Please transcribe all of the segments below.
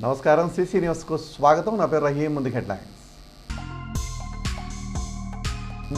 నమస్కారం సిసి న్యూస్కు స్వాగతం. నా పేరు రహీం. ముందుకు హెడ్లైన్స్.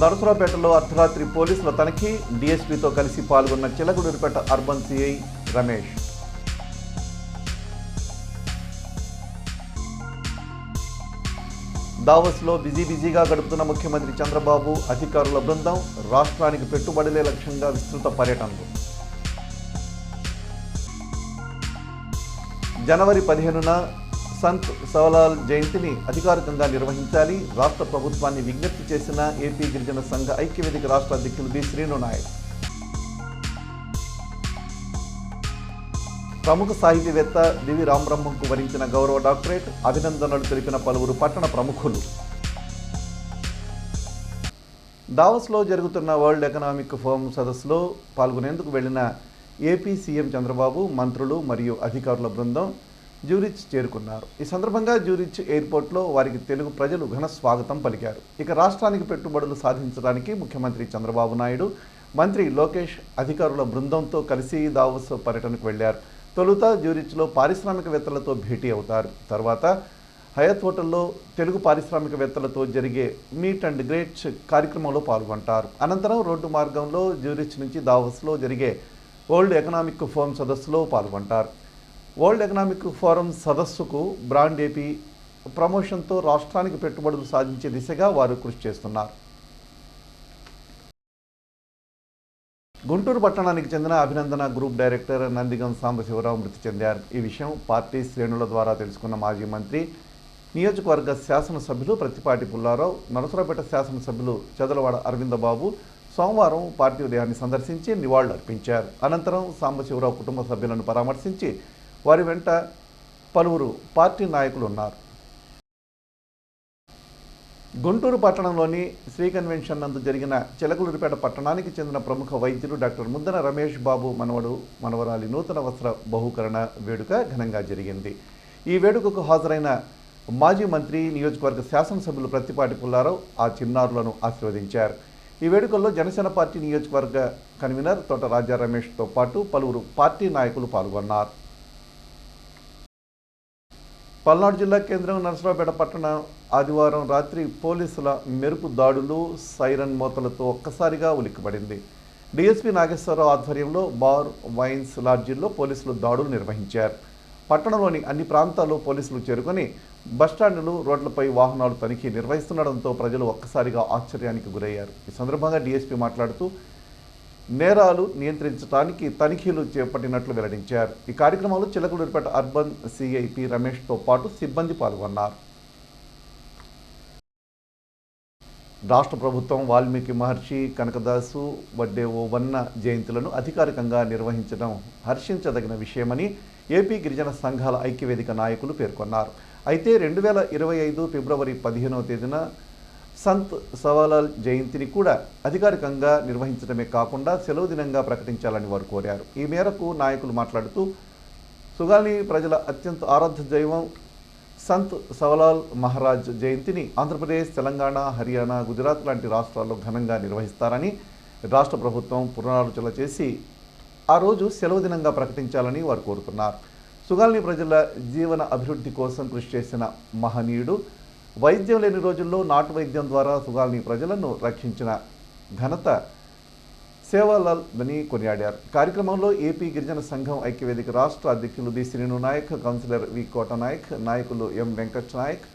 నరసరావుపేటలో అర్ధరాత్రి పోలీసుల తనిఖీ, డీఎస్పీతో కలిసి పాల్గొన్న చిలకలూరిపేట అర్బన్ సిఐ రమేష్. దావోస్లో బిజీగా గడుపుతున్న ముఖ్యమంత్రి చంద్రబాబు, అధికారుల బృందం. రాష్ట్రానికి పెట్టుబడులే లక్ష్యంగా విస్తృత పర్యటనలు. జనవరి 15న సంత్ సవలాల్ జయంతిని అధికారికంగా నిర్వహించాలి. రాష్ట్ర ప్రభుత్వాన్ని విజ్ఞప్తి చేసిన ఏపీ గిరిజన సంఘ ఐక్యవేదిక రాష్ట్ర అధ్యక్షులు బి శ్రీను నాయక్. ప్రముఖ సాహితీవేత్త దివి రామబ్రహ్మంకు వరించిన గౌరవ డాక్టరేట్, అభినందనలు తెలిపిన పలువురు పట్టణ ప్రముఖులు. దావోస్లో జరుగుతున్న వరల్డ్ ఎకనామిక్ ఫోరం సదస్సులో పాల్గొనేందుకు వెళ్లిన ఏపీ సీఎం చంద్రబాబు, మంత్రులు మరియు అధికారుల బృందం జ్యూరిచ్ చేరుకున్నారు. ఈ సందర్భంగా జ్యూరిచ్ ఎయిర్పోర్ట్లో వారికి తెలుగు ప్రజలు ఘన స్వాగతం పలికారు. ఇక రాష్ట్రానికి పెట్టుబడులు సాధించడానికి ముఖ్యమంత్రి చంద్రబాబు నాయుడు, మంత్రి లోకేష్ అధికారుల బృందంతో కలిసి దావోస్ పర్యటనకు వెళ్లారు. తొలుత జ్యూరిచ్లో పారిశ్రామికవేత్తలతో భేటీ అవుతారు. తర్వాత హయత్ హోటల్లో తెలుగు పారిశ్రామికవేత్తలతో జరిగే మీట్ అండ్ గ్రేట్స్ కార్యక్రమంలో పాల్గొంటారు. అనంతరం రోడ్డు మార్గంలో జ్యూరిచ్ నుంచి దావోస్లో జరిగే వరల్డ్ ఎకనామిక్ ఫోరం సదస్సులో పాల్గొంటారు. వరల్డ్ ఎకనామిక్ ఫోరం సదస్సుకు బ్రాండ్ ఏపీ ప్రమోషన్తో రాష్ట్రానికి పెట్టుబడులు సాధించే దిశగా వారు కృషి చేస్తున్నారు. గుంటూరు పట్టణానికి చెందిన అభినందన గ్రూప్ డైరెక్టర్ నందిగం సాంబశివరావు మృతి చెందారు. ఈ విషయం పార్టీ శ్రేణుల ద్వారా తెలుసుకున్న మాజీ మంత్రి, నియోజకవర్గ శాసనసభ్యులు ప్రత్తిపాటి పుల్లారావు, నరసరావుపేట శాసనసభ్యులు చదలవాడ అరవిందబాబు సోమవారం పార్టీ ఉదయాన్ని సందర్శించి నివాళులర్పించారు. అనంతరం సాంబశివరావు కుటుంబ సభ్యులను పరామర్శించి వారి వెంట పలువురు పార్టీ నాయకులు ఉన్నారు. గుంటూరు పట్టణంలోని శ్రీ కన్వెన్షన్ నందు జరిగిన చిలకలూరిపేట పట్టణానికి చెందిన ప్రముఖ వైద్యులు డాక్టర్ ముద్దన రమేష్ బాబు మనవరాలి నూతన వస్త్ర బహుకరణ వేడుక ఘనంగా జరిగింది. ఈ వేడుకకు హాజరైన మాజీ మంత్రి, నియోజకవర్గ శాసనసభ్యులు ప్రత్తిపాటి పుల్లారావు ఆ చిన్నారులను ఆశీర్వదించారు. ఈ వేడుకల్లో జనసేన పార్టీ నియోజకవర్గ కన్వీనర్ తోట రాజా రమేష్తో పాటు పలువురు పార్టీ నాయకులు పాల్గొన్నారు. పల్నాడు జిల్లా కేంద్రం నరసరావుపేట పట్టణ ఆదివారం రాత్రి పోలీసుల మెరుపు దాడులు, సైరన్ మోతలతో ఒక్కసారిగా ఉలిక్కిపడింది. డీఎస్పీ నాగేశ్వరరావు ఆధ్వర్యంలో బార్, వైన్స్ లాడ్జీల్లో పోలీసులు దాడులు నిర్వహించారు. పట్టణంలోని అన్ని ప్రాంతాల్లో పోలీసులు చేరుకొని బస్టాండ్లు, రోడ్లపై వాహనాలు తనిఖీ నిర్వహిస్తుండడంతో ప్రజలు ఒక్కసారిగా ఆశ్చర్యానికి గురయ్యారు. ఈ సందర్భంగా డీఎస్పీ మాట్లాడుతూ నేరాలు నియంత్రించడానికి తనిఖీలు చేపట్టినట్లు వెల్లడించారు. ఈ కార్యక్రమంలో చిలకలూరిపేట అర్బన్ సిఐపి రమేష్తో పాటు సిబ్బంది పాల్గొన్నారు. రాష్ట్ర ప్రభుత్వం వాల్మీకి మహర్షి, కనకదాసు, వడ్డే ఓవన్న జయంతులను అధికారికంగా నిర్వహించడం హర్షించదగిన విషయమని ఏపీ గిరిజన సంఘాల ఐక్యవేదిక నాయకులు పేర్కొన్నారు. అయితే 2025 ఫిబ్రవరి 15వ తేదీన సంత్ సవలాల్ జయంతిని కూడా అధికారికంగా నిర్వహించడమే కాకుండా సెలవు దినంగా ప్రకటించాలని వారు కోరారు. ఈ మేరకు నాయకులు మాట్లాడుతూ సుగాలి ప్రజల అత్యంత ఆరాధ్య దైవం సంత్ సవలాల్ మహారాజ్ జయంతిని ఆంధ్రప్రదేశ్, తెలంగాణ, హర్యానా, గుజరాత్ లాంటి రాష్ట్రాల్లో ఘనంగా నిర్వహిస్తారని, రాష్ట్ర ప్రభుత్వం పునరాలోచన చేసి ఆ రోజు సెలవు దినంగా ప్రకటించాలని వారు కోరుతున్నారు. సుగాలి ప్రజల జీవన అభివృద్ధి కోసం కృషి చేసిన మహనీయుడు, వైద్యం లేని రోజుల్లో నాటు వైద్యం ద్వారా సుగాలి ప్రజలను రక్షించిన ఘనత సేవాలాల్ అని కొనియాడారు. కార్యక్రమంలో ఏపీ గిరిజన సంఘం ఐక్యవేదిక రాష్ట్ర అధ్యక్షులు బి శ్రీను నాయక్, కౌన్సిలర్ వి కోట నాయక్, నాయకులు ఎం వెంకట్ నాయక్,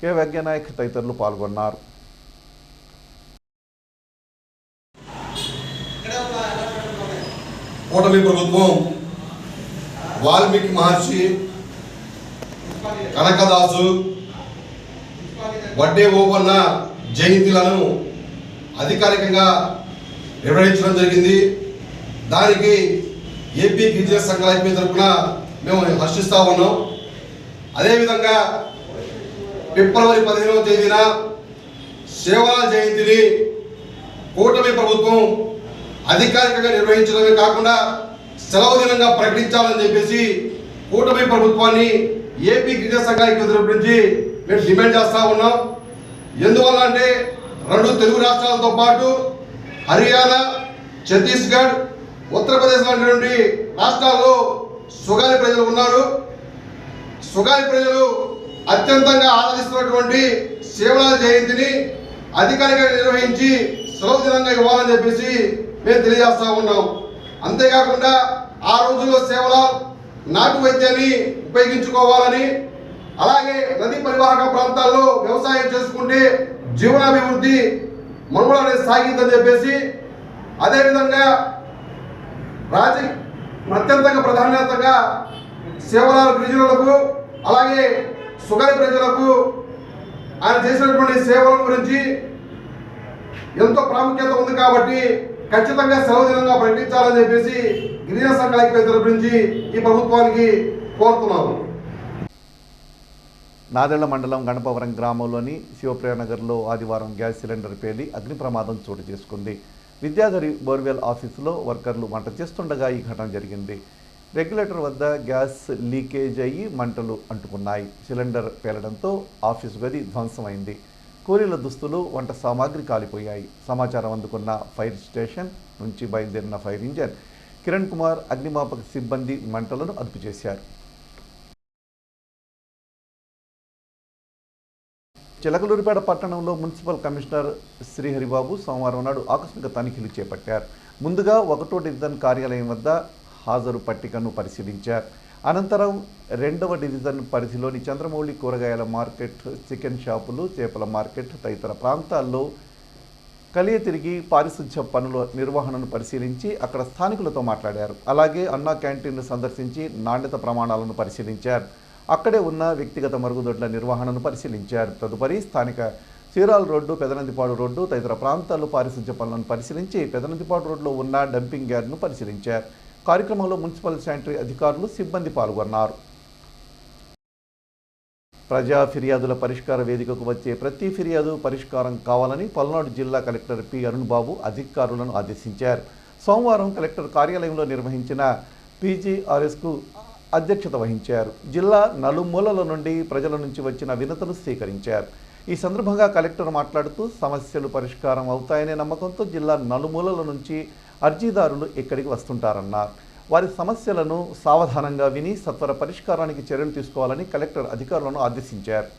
కె వెంకయ్య నాయక్ తదితరులు పాల్గొన్నారు. కూటమి ప్రభుత్వం వాల్మీకి మహర్షి, కనకదాసు, వడ్డే ఓవన్న జయంతులను అధికారికంగా నిర్వహించడం జరిగింది. దానికి ఏపీ గిరిజన సంఘాల ఐక్యవేదిక తరఫున మేము హర్షిస్తూ ఉన్నాం. అదేవిధంగా ఫిబ్రవరి 15వ తేదీన సేవాలాల్ జయంతిని కూటమి ప్రభుత్వం అధికారికంగా నిర్వహించడమే కాకుండా సెలవు దినంగా ప్రకటించాలని చెప్పేసి కూటమి ప్రభుత్వాన్ని ఏపీ గిరిజన సంఘాల ఐక్యవేదిక తరఫు నుంచి మేము డిమాండ్ చేస్తూ ఉన్నాం. ఎందువల్ల అంటే 2 తెలుగు రాష్ట్రాలతో పాటు హర్యానా, సుగాలి ప్రజలు అత్యంతంగా ఆదరిస్తున్నటువంటి సేవలాల జయంతిని అధికారికంగా నిర్వహించి సెలవు దినంగా ఇవ్వాలని చెప్పేసి మేము తెలియజేస్తా ఉన్నాం. అంతేకాకుండా ఆ రోజుల్లో సేవలాల్ నాటు వైద్యాన్ని ఉపయోగించుకోవాలని, అలాగే నదీ పరివాహక ప్రాంతాల్లో వ్యవసాయం చేసుకుంటే జీవనాభివృద్ధి మనుగడ అనేది సాగిందని చెప్పేసి, అదేవిధంగా అత్యంతంగా ప్రాధాన్యతగా సేవలాల్ గిరిజనులకు అలాగే సుగాలి ప్రజలకు ఆయన చేసినటువంటి సేవల గురించి ఎంతో ప్రాముఖ్యత ఉంది కాబట్టి ఖచ్చితంగా సెలవు దినంగా ప్రకటించాలని చెప్పేసి గిరిజన సంఘాల ఐక్యవేది తరపు నుంచి ఈ ప్రభుత్వానికి కోరుతున్నాము. నాదెళ్ల మండలం గణపవరం గ్రామంలోని శివప్రియనగర్లో ఆదివారం గ్యాస్ సిలిండర్ పేలి అగ్ని ప్రమాదం చోటు చేసుకుంది. విద్యాధరి బోర్వెల్ ఆఫీసులో వర్కర్లు వంట చేస్తుండగా ఈ ఘటన జరిగింది. రెగ్యులేటర్ వద్ద గ్యాస్ లీకేజ్ అయ్యి మంటలు అంటుకున్నాయి. సిలిండర్ పేలడంతో ఆఫీసు గది ధ్వంసమైంది. కూలీల దుస్తులు, వంట సామాగ్రి కాలిపోయాయి. సమాచారం అందుకున్న ఫైర్ స్టేషన్ నుంచి బయలుదేరిన ఫైర్ ఇంజన్ కిరణ్ కుమార్, అగ్నిమాపక సిబ్బంది మంటలను అదుపు చేశారు. చిలకలూరిపేట పట్టణంలో మున్సిపల్ కమిషనర్ శ్రీహరిబాబు సోమవారం నాడు ఆకస్మిక తనిఖీలు చేపట్టారు. ముందుగా 1వ డివిజన్ కార్యాలయం వద్ద హాజరు పట్టికను పరిశీలించారు. అనంతరం 2వ డివిజన్ పరిధిలోని చంద్రమౌళి కూరగాయల మార్కెట్, చికెన్ షాపులు, చేపల మార్కెట్ తదితర ప్రాంతాల్లో కలియ తిరిగి పారిశుధ్య పనుల నిర్వహణను పరిశీలించి అక్కడ స్థానికులతో మాట్లాడారు. అలాగే అన్నా క్యాంటీన్ను సందర్శించి నాణ్యత ప్రమాణాలను పరిశీలించారు. అక్కడే ఉన్న వ్యక్తిగత మరుగుదొడ్ల నిర్వహణను పరిశీలించారు. తదుపరి స్థానిక చీరాల రోడ్డు, పెదనందిపాడు రోడ్డు తదితర ప్రాంతాల్లో పారిశుధ్య పనులను పరిశీలించి పెదనందిపాడు రోడ్లో ఉన్న డంపింగ్ యార్డ్ను పరిశీలించారు. కార్యక్రమంలో మున్సిపల్ శానిటరీ అధికారులు, సిబ్బంది పాల్గొన్నారు. ప్రజా ఫిర్యాదుల పరిష్కార వేదికకు వచ్చే ప్రతి ఫిర్యాదు పరిష్కారం కావాలని పల్నాడు జిల్లా కలెక్టర్ పి అరుణ్ బాబు అధికారులను ఆదేశించారు. సోమవారం కలెక్టర్ కార్యాలయంలో నిర్వహించిన పీజీఆర్ఎస్కు అధ్యక్షత వహించారు. జిల్లా నలుమూలల నుండి ప్రజల నుంచి వచ్చిన వినతులు స్వీకరించారు. ఈ సందర్భంగా కలెక్టర్ మాట్లాడుతూ సమస్యలు పరిష్కారం అవుతాయనే నమ్మకంతో జిల్లా నలుమూలల నుంచి అర్జీదారులు ఇక్కడికి వస్తుంటారన్నారు. వారి సమస్యలను సావధానంగా విని సత్వర పరిష్కారానికి చర్యలు తీసుకోవాలని కలెక్టర్ అధికారులను ఆదేశించారు.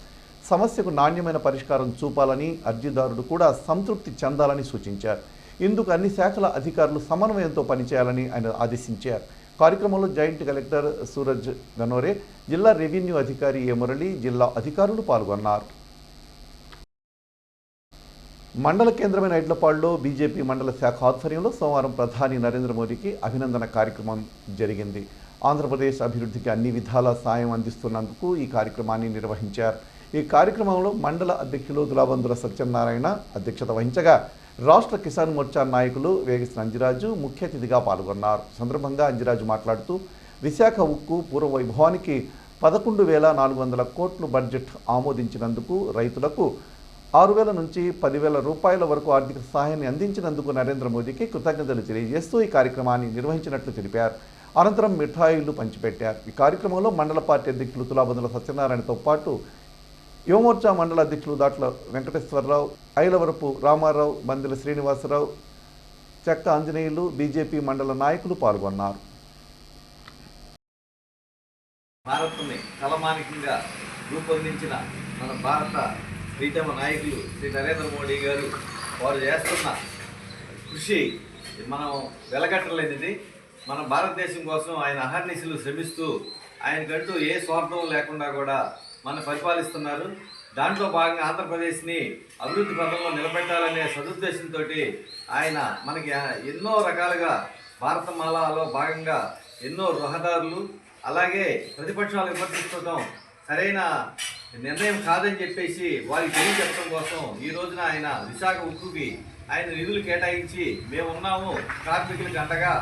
సమస్యకు నాణ్యమైన పరిష్కారం చూపాలని, అర్జీదారుడు కూడా సంతృప్తి చెందాలని సూచించారు. ఇందుకు అన్ని శాఖల అధికారులు సమన్వయంతో పనిచేయాలని ఆయన ఆదేశించారు. కార్యక్రమంలో జాయింట్ కలెక్టర్ సూరజ్ గనోరే, జిల్లా రెవెన్యూ అధికారి ఏ మురళి, జిల్లా అధికారులు పాల్గొన్నారు. మండల కేంద్రమైన ఎడ్లపాడులో బీజేపీ మండల శాఖ ఆధ్వర్యంలో సోమవారం ప్రధాని నరేంద్ర మోదీకి అభినందన కార్యక్రమం జరిగింది. ఆంధ్రప్రదేశ్ అభివృద్ధికి అన్ని విధాల సాయం అందిస్తున్నందుకు ఈ కార్యక్రమాన్ని నిర్వహించారు. ఈ కార్యక్రమంలో మండల అధ్యక్షులు దులాబందుల సత్యనారాయణ అధ్యక్షత వహించగా రాష్ట్ర కిసాన్ మోర్చా నాయకులు వేగేశ్వర అంజిరాజు ముఖ్య అతిథిగా పాల్గొన్నారు. సందర్భంగా అంజిరాజు మాట్లాడుతూ విశాఖ ఉక్కు పూర్వ వైభవానికి 11,400 కోట్లు బడ్జెట్ ఆమోదించినందుకు, రైతులకు 6,000 నుంచి 10,000 రూపాయల వరకు ఆర్థిక సహాయాన్ని అందించినందుకు నరేంద్ర మోదీకి కృతజ్ఞతలు తెలియజేస్తూ ఈ కార్యక్రమాన్ని నిర్వహించినట్లు తెలిపారు. అనంతరం మిఠాయిలు పంచిపెట్టారు. ఈ కార్యక్రమంలో మండల పార్టీ అధ్యక్షులు తులాబందుల సత్యనారాయణతో పాటు యువమోర్చా మండల అధ్యక్షులు దాట్ల వెంకటేశ్వరరావు, ఐలవరపు రామారావు, బందెల శ్రీనివాసరావు, చెక్క ఆంజనేయులు, బీజేపీ మండల నాయకులు పాల్గొన్నారు. భారత్ని తలమానికంగా రూపొందించిన మన భారత ప్రీతమ నాయకులు శ్రీ నరేంద్ర మోడీ గారు వారు చేస్తున్న కృషి మనం వెలగట్టలేనిది. మన భారతదేశం కోసం ఆయన అహర్నిశలు శ్రమిస్తూ ఆయనకంటూ ఏ స్వార్థం లేకుండా కూడా మన పరిపాలిస్తున్నారు. దాంట్లో భాగంగా ఆంధ్రప్రదేశ్ని అభివృద్ధి పథంలో నిలబెట్టాలనే సదుద్దేశంతో ఆయన మనకి ఎన్నో రకాలుగా భారతమాలలో భాగంగా ఎన్నో రహదారులు, అలాగే ప్రతిపక్షాలు విమర్శించడం సరైన నిర్ణయం కాదని చెప్పేసి వారికి తెలియజెప్పడం కోసం ఈ రోజున ఆయన విశాఖ ఉక్కుకి ఆయన నిధులు కేటాయించి మేమున్నాము, కార్మికులకు అండగా,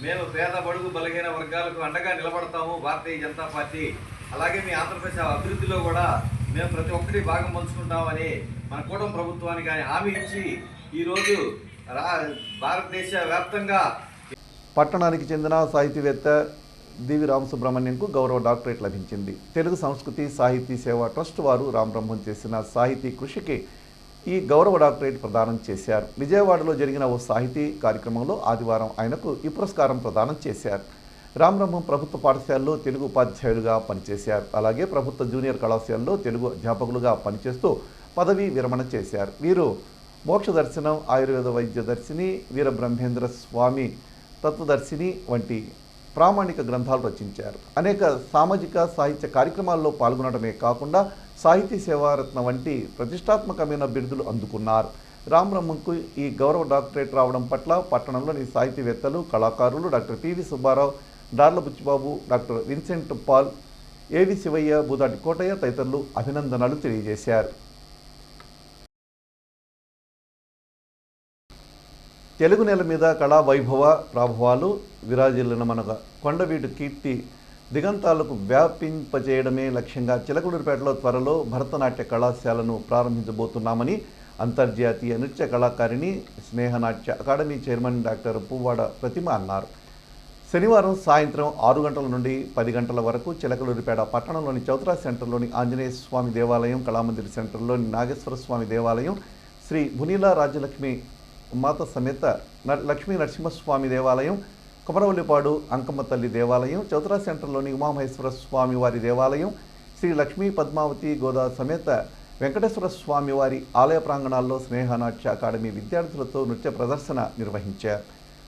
మేము పేద బడుగు బలహీన వర్గాలకు అండగా నిలబడతాము భారతీయ జనతా పార్టీ, అలాగే మీ ఆంధ్రప్రదేశ్ అభివృద్ధిలో కూడా మేము ప్రతి ఒక్కటి భాగం పంచుకుంటామని మన కూటమి ప్రభుత్వానికి ఆయన హామీ ఇచ్చి ఈరోజు భారతదేశ వ్యాప్తంగా పట్టణానికి చెందిన సాహితీవేత్త దివి రామసుబ్రహ్మణ్యంకు గౌరవ డాక్టరేట్ లభించింది. తెలుగు సంస్కృతి సాహితీ సేవా ట్రస్ట్ వారు రామబ్రహ్మం చేసిన సాహితీ కృషికి ఈ గౌరవ డాక్టరేట్ ప్రదానం చేశారు. విజయవాడలో జరిగిన ఓ సాహితీ కార్యక్రమంలో ఆదివారం ఆయనకు ఈ పురస్కారం ప్రదానం చేశారు. రామబ్రహ్మం ప్రభుత్వ పాఠశాలలో తెలుగు ఉపాధ్యాయులుగా పనిచేశారు. అలాగే ప్రభుత్వ జూనియర్ కళాశాలలో తెలుగు అధ్యాపకులుగా పనిచేస్తూ పదవీ విరమణ చేశారు. వీరు మోక్ష దర్శనం, ఆయుర్వేద వైద్య దర్శిని, వీరబ్రహ్మేంద్ర స్వామి తత్వదర్శిని వంటి ప్రామాణిక గ్రంథాలు రచించారు. అనేక సామాజిక సాహిత్య కార్యక్రమాల్లో పాల్గొనడమే కాకుండా సాహితీ సేవారత్న వంటి ప్రతిష్టాత్మకమైన బిరుదులు అందుకున్నారు. రామబ్రహ్మంకు ఈ గౌరవ డాక్టరేట్ రావడం పట్ల పట్టణంలోని సాహితీవేత్తలు, కళాకారులు doctor PV Subbarao, Darla Buchibabu, doctor Vincent Paul, AV Sivaiah, Boodati Kotaiah తదితరులు అభినందనలు తెలియజేశారు. తెలుగు నేల మీద కళా వైభవ ప్రభావాలు విరాజిల్లిన మన కొండవీడు కీర్తి దిగంతాలకు వ్యాపింపజేయడమే లక్ష్యంగా చిలకలూరిపేటలో త్వరలో భరతనాట్య కళాశాలను ప్రారంభించబోతున్నామని అంతర్జాతీయ నృత్య కళాకారిణి స్నేహనాట్య అకాడమీ చైర్మన్ డాక్టర్ పువ్వాడ ప్రతిమ అన్నారు. శనివారం సాయంత్రం 6 గంటల నుండి 10 గంటల వరకు చిలకలూరిపేట పట్టణంలోని చౌత్రా సెంటర్లోని ఆంజనేయ స్వామి దేవాలయం, కళామందిర్ సెంటర్లోని నాగేశ్వర స్వామి దేవాలయం, శ్రీ భునీలా రాజ్యలక్ష్మి మాత సమేత లక్ష్మీ నరసింహస్వామి దేవాలయం, కొమరవల్లిపాడు అంకమ్మ తల్లి దేవాలయం, చౌత్రా సెంటర్లోని ఉమామహేశ్వర స్వామి వారి దేవాలయం, శ్రీ లక్ష్మీ పద్మావతి గోదా సమేత వెంకటేశ్వర స్వామి వారి ఆలయ ప్రాంగణాల్లో స్నేహనాట్య అకాడమీ విద్యార్థులతో నృత్య ప్రదర్శన నిర్వహించారు.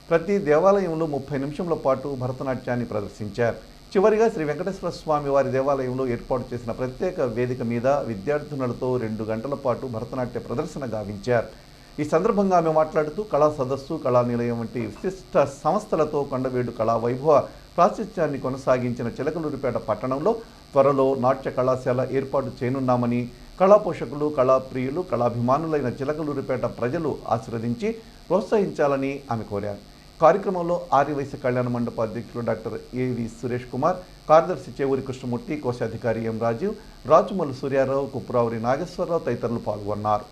ప్రతి దేవాలయంలో 30 నిమిషముల పాటు భరతనాట్యాన్ని ప్రదర్శించారు. చివరిగా శ్రీ వెంకటేశ్వర స్వామి వారి దేవాలయంలో ఏర్పాటు చేసిన ప్రత్యేక వేదిక మీద విద్యార్థినులతో 2 గంటల పాటు భరతనాట్య ప్రదర్శన గావించారు. ఈ సందర్భంగా ఆమె మాట్లాడుతూ కళా సదస్సు, కళా నిలయం వంటి విశిష్ట సంస్థలతో కొండవీడు కళా వైభవ ప్రాశస్త్యాన్ని కొనసాగించిన చిలకలూరిపేట పట్టణంలో త్వరలో నాట్య కళాశాల ఏర్పాటు చేయనున్నామని, కళా పోషకులు, కళాప్రియులు, కళాభిమానులైన చిలకలూరిపేట ప్రజలు ఆశీర్వదించి ప్రోత్సహించాలని ఆమె కోరారు. కార్యక్రమంలో ఆర్యవైశ్య కళ్యాణ మండప అధ్యక్షులు డాక్టర్ ఏవి సురేష్ కుమార్, కార్యదర్శి చేవూరి కృష్ణమూర్తి, కోశాధికారి ఎం రాజీవ్, రాచుమల్లు సూర్యారావు, కుప్రావురి నాగేశ్వరరావు తదితరులు పాల్గొన్నారు.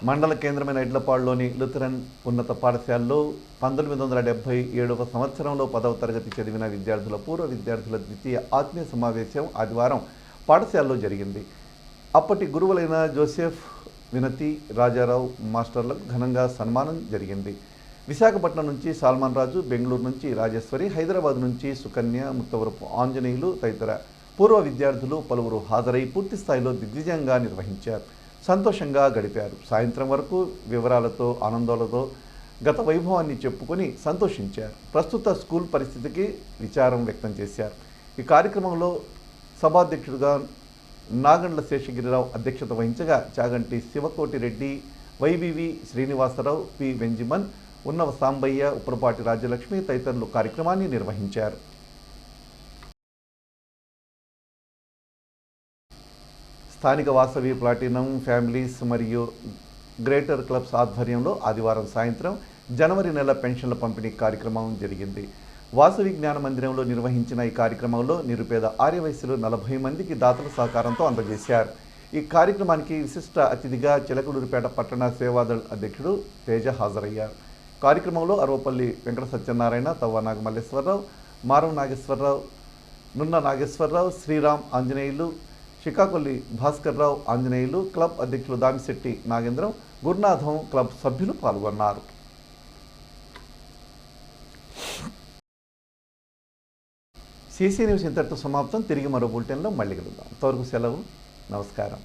మండల కేంద్రమైన ఎడ్లపాడులోని లూథరన్ ఉన్నత పాఠశాలలో 1977వ సంవత్సరంలో 10వ తరగతి చదివిన విద్యార్థుల పూర్వ విద్యార్థుల ద్వితీయ ఆత్మీయ సమావేశం ఆదివారం పాఠశాలలో జరిగింది. అప్పటి గురువులైన జోసెఫ్, వినతి, రాజారావు మాస్టర్లకు ఘనంగా సన్మానం జరిగింది. విశాఖపట్నం నుంచి సాల్మాన్ రాజు, బెంగళూరు నుంచి రాజేశ్వరి, హైదరాబాద్ నుంచి సుకన్య, ముత్తవరపు ఆంజనేయులు తదితర పూర్వ విద్యార్థులు పలువురు హాజరై పూర్తి స్థాయిలో దిగ్విజయంగా నిర్వహించారు. సంతోషంగా గడిపారు. సాయంత్రం వరకు వివరాలతో, ఆనందాలతో గత వైభవాన్ని చెప్పుకొని సంతోషించారు. ప్రస్తుత స్కూల్ పరిస్థితికి విచారం వ్యక్తం చేశారు. ఈ కార్యక్రమంలో సభాధ్యక్షుడిగా నాగండ్ల శేషగిరిరావు అధ్యక్షత వహించగా చాగంటి శివకోటి రెడ్డి, వైవివి శ్రీనివాసరావు, పి వెంజిమన్, ఉన్నవ సాంబయ్య, ఉప్పరపాటి రాజ్యలక్ష్మి తదితరులు కార్యక్రమాన్ని నిర్వహించారు. స్థానిక వాసవి ప్లాటినం ఫ్యామిలీస్ మరియు గ్రేటర్ క్లబ్స్ ఆధ్వర్యంలో ఆదివారం సాయంత్రం జనవరి నెల పెన్షన్ల పంపిణీ కార్యక్రమం జరిగింది. వాసవి జ్ఞాన మందిరంలో నిర్వహించిన ఈ కార్యక్రమంలో నిరుపేద ఆర్యవైశ్యులు 40 మందికి దాతల సహకారంతో అందజేశారు. ఈ కార్యక్రమానికి విశిష్ట అతిథిగా చిలకలూరిపేట పట్టణ సేవాదళ్ అధ్యక్షుడు తేజ హాజరయ్యారు. కార్యక్రమంలో అరవపల్లి వెంకట సత్యనారాయణ, తవ్వ నాగమల్లేశ్వరరావు, మారవ నాగేశ్వరరావు, నున్న నాగేశ్వరరావు, శ్రీరామ్ ఆంజనేయులు, శ్రీకాకుళి భాస్కర్రావు ఆంజనేయులు, క్లబ్ అధ్యక్షులు దామిశెట్టి నాగేంద్రం, గురునాథం క్లబ్ సభ్యులు పాల్గొన్నారు. సిసి న్యూస్ ఇంతటితో సమాప్తం. తిరిగి మరో బులెటిన్లో మళ్ళీ కలుద్దాం. అంతవరకు సెలవు. నమస్కారం.